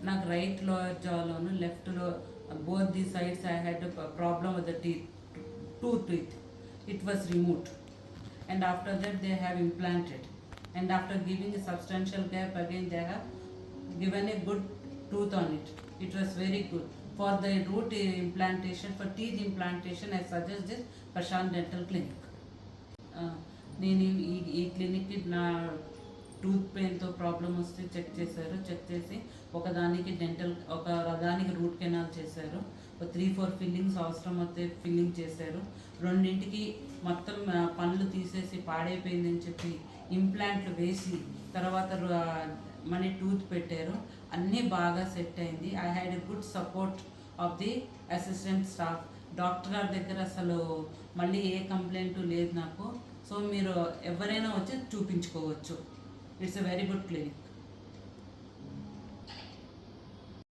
నాకు right lower జాలోను లెఫ్ట్లో both the sides I had a problem with the teeth, tooth. It was removed, and after that they have implanted, and after giving a substantial gap again they have given a good tooth on it. It was very good. For the root implantation, for teeth implantation, I suggest this Prashant Dental Clinic. నేను ఈ క్లినిక్కి నా tooth పెయిన్తో problem వస్తే check చేశారు. Check చేసి ఒకదానికి root canal చేశారు. 3-4 fillings అవసరం అయితే ఫిల్లింగ్ చేశారు. రెండింటికి మొత్తం పళ్ళు తీసేసి పాడైపోయిందని చెప్పి ఇంప్లాంట్లు వేసి తర్వాత మనీ టూత్ పెట్టారు. అన్నీ బాగా సెట్ అయింది. I had a good support of the assistant staff. Doctor గారి దగ్గర అసలు మళ్ళీ ఏ కంప్లైంట్ లేదు నాకు. సో మీరు ఎవరైనా వచ్చి చూపించుకోవచ్చు. It's a very good clinic.